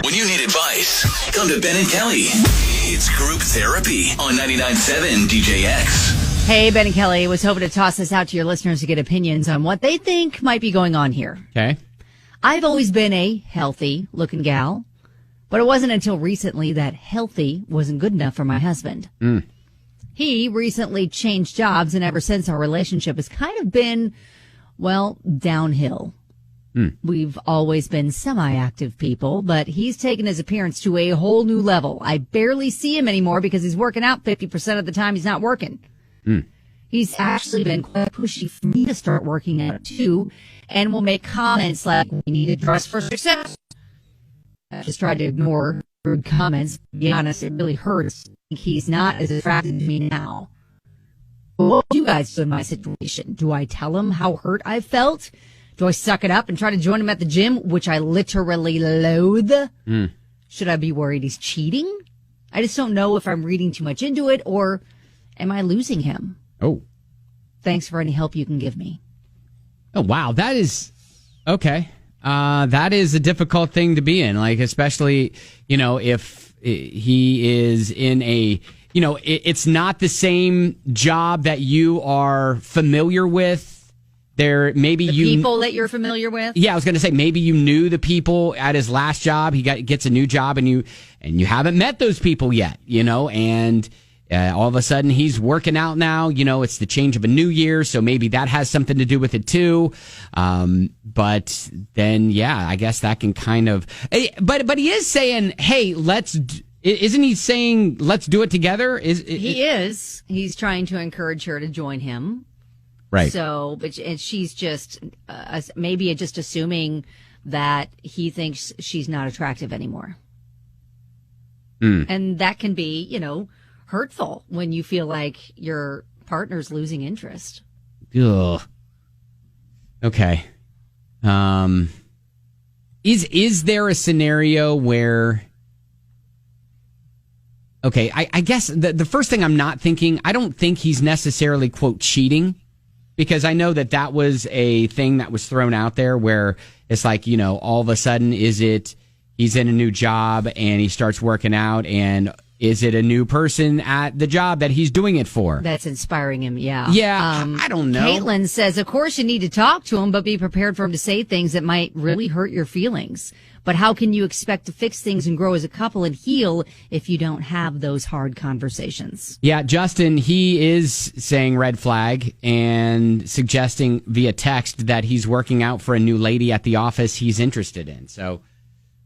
When you need advice, come to Ben and Kelly. It's group therapy on 99.7 DJX. Hey, Ben and Kelly, was hoping to toss this out to your listeners to get opinions on what they think might be going on here. Okay. I've always been a healthy-looking gal, but it wasn't until recently that healthy wasn't good enough for my husband. He recently changed jobs, and ever since our relationship has kind of been, well, downhill. We've always been semi-active people, but he's taken his appearance to a whole new level. I barely see him anymore because he's working out 50% of the time he's not working. He's actually been quite pushy for me to start working out too, and will make comments like, we need to dress for success. I just tried to ignore rude comments. To be honest, it really hurts. He's not as attracted to me now. What do you guys do in my situation? Do I tell him how hurt I felt? Do I suck it up and try to join him at the gym, which I literally loathe? Should I be worried he's cheating? I just don't know if I'm reading too much into it, or am I losing him? Oh. Thanks for any help you can give me. Oh, wow. That is... Okay. That is a difficult thing to be in, like, especially, if he is in a... it's not the same job that you are familiar with. There, maybe the people that you're familiar with. Yeah, I was going to say maybe you knew the people at his last job. He gets a new job, and you haven't met those people yet. And all of a sudden he's working out now. It's the change of a new year, so maybe that has something to do with it too. But then, yeah, I guess that can kind of. But he is saying, "Hey, let's." Isn't he saying, "Let's do it together"? He is. He's trying to encourage her to join him. Right. So, and she's just maybe just assuming that he thinks she's not attractive anymore. And that can be, hurtful when you feel like your partner's losing interest. Ugh. Okay. Is there a scenario where... Okay, I guess the first thing I'm not thinking, I don't think he's necessarily, quote, cheating. Because I know that was a thing that was thrown out there where it's like, all of a sudden, is it he's in a new job and he starts working out, and is it a new person at the job that he's doing it for? That's inspiring him, yeah. Yeah, I don't know. Caitlin says, of course you need to talk to him, but be prepared for him to say things that might really hurt your feelings. But how can you expect to fix things and grow as a couple and heal if you don't have those hard conversations? Yeah, Justin, he is saying red flag and suggesting via text that he's working out for a new lady at the office he's interested in. So,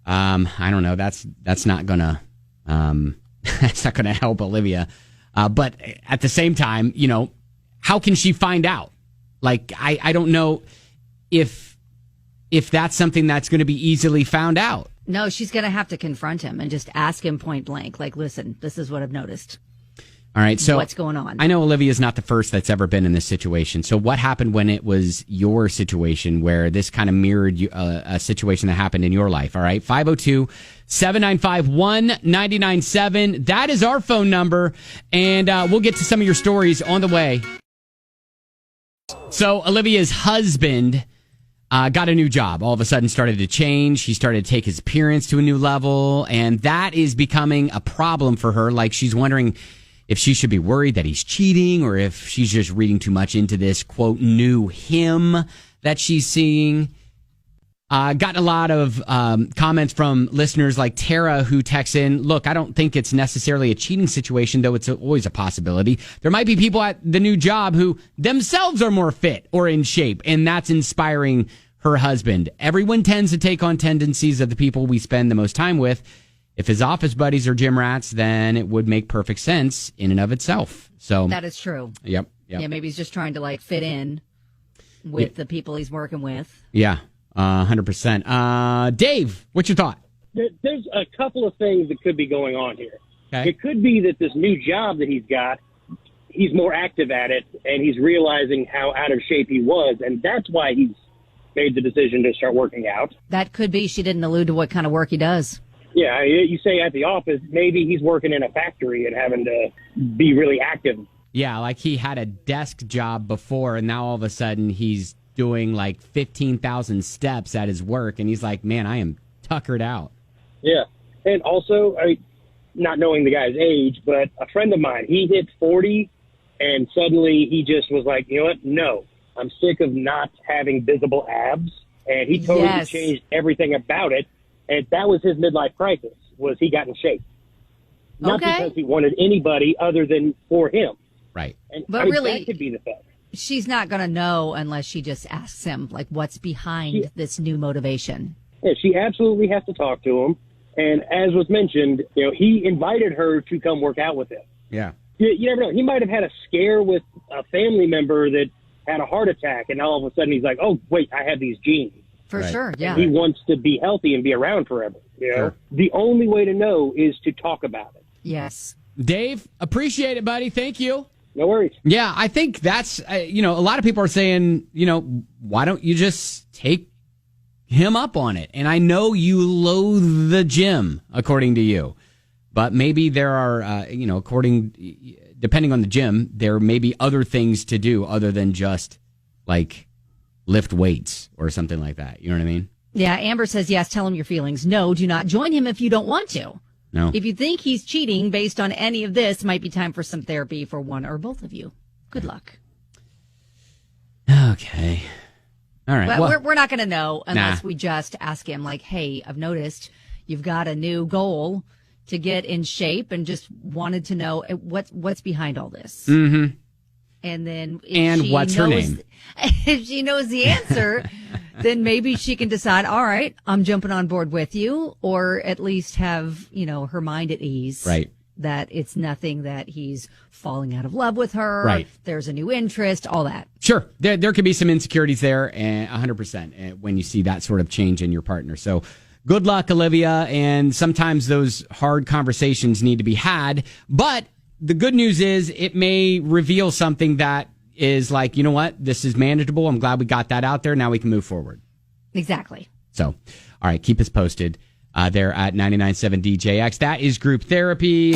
I don't know. That's not gonna that's not gonna help Olivia. But at the same time, how can she find out? Like, I don't know if that's something that's going to be easily found out. No, she's going to have to confront him and just ask him point blank, like, listen, this is what I've noticed. All right, so what's going on? I know Olivia's not the first that's ever been in this situation. So what happened when it was your situation where this kind of mirrored a situation that happened in your life? All right, 502-795-1997. That is our phone number, and we'll get to some of your stories on the way. So Olivia's husband... got a new job, all of a sudden started to change. He started to take his appearance to a new level, and that is becoming a problem for her. Like, she's wondering if she should be worried that he's cheating or if she's just reading too much into this, quote, new him that she's seeing. Got a lot of comments from listeners like Tara, who texts in, look, I don't think it's necessarily a cheating situation, though it's always a possibility. There might be people at the new job who themselves are more fit or in shape, and that's inspiring her husband. Everyone tends to take on tendencies of the people we spend the most time with. If his office buddies are gym rats, then it would make perfect sense in and of itself. So that is true. Yep. Yeah, maybe he's just trying to fit in with the people he's working with. Yeah. 100%. Dave, what's your thought? There's a couple of things that could be going on here. Okay. It could be that this new job that he's got, he's more active at it, and he's realizing how out of shape he was, and that's why he's made the decision to start working out. That could be. She didn't allude to what kind of work he does. Yeah, you say at the office, maybe he's working in a factory and having to be really active. Yeah, like he had a desk job before, and now all of a sudden he's doing 15,000 steps at his work, and he's like, man, I am tuckered out. Yeah. And also, not knowing the guy's age, but a friend of mine, he hit 40, and suddenly he just was like, you know what? No, I'm sick of not having visible abs. And he totally changed everything about it. And that was his midlife crisis, was he got in shape. Not because he wanted anybody other than for him. Right. And but really, that could be the fact. She's not going to know unless she just asks him, like, what's behind this new motivation. Yeah, she absolutely has to talk to him. And as was mentioned, he invited her to come work out with him. Yeah. You never know. He might have had a scare with a family member that had a heart attack, and all of a sudden he's like, oh, wait, I have these genes. For sure, yeah. And he wants to be healthy and be around forever. Sure. The only way to know is to talk about it. Yes. Dave, appreciate it, buddy. Thank you. No worries. Yeah, I think that's, a lot of people are saying, why don't you just take him up on it? And I know you loathe the gym, according to you. But maybe there are, depending on the gym, there may be other things to do other than just, like, lift weights or something like that. You know what I mean? Yeah, Amber says, yes, tell him your feelings. No, do not join him if you don't want to. No. If you think he's cheating based on any of this, might be time for some therapy for one or both of you. Good luck. Okay. All right. Well, we're not going to know unless we just ask him, like, hey, I've noticed you've got a new goal to get in shape and just wanted to know what's behind all this. Mm-hmm. And then what's her name? If she knows the answer, then maybe she can decide, all right, I'm jumping on board with you, or at least have, her mind at ease. Right. That it's nothing that he's falling out of love with her. Right. There's a new interest, all that. Sure. There could be some insecurities there, and 100% when you see that sort of change in your partner. So good luck, Olivia. And sometimes those hard conversations need to be had, but the good news is it may reveal something that is like, you know what? This is manageable. I'm glad we got that out there. Now we can move forward. Exactly. So, all right, keep us posted there at 99.7 DJX. That is Group Therapy.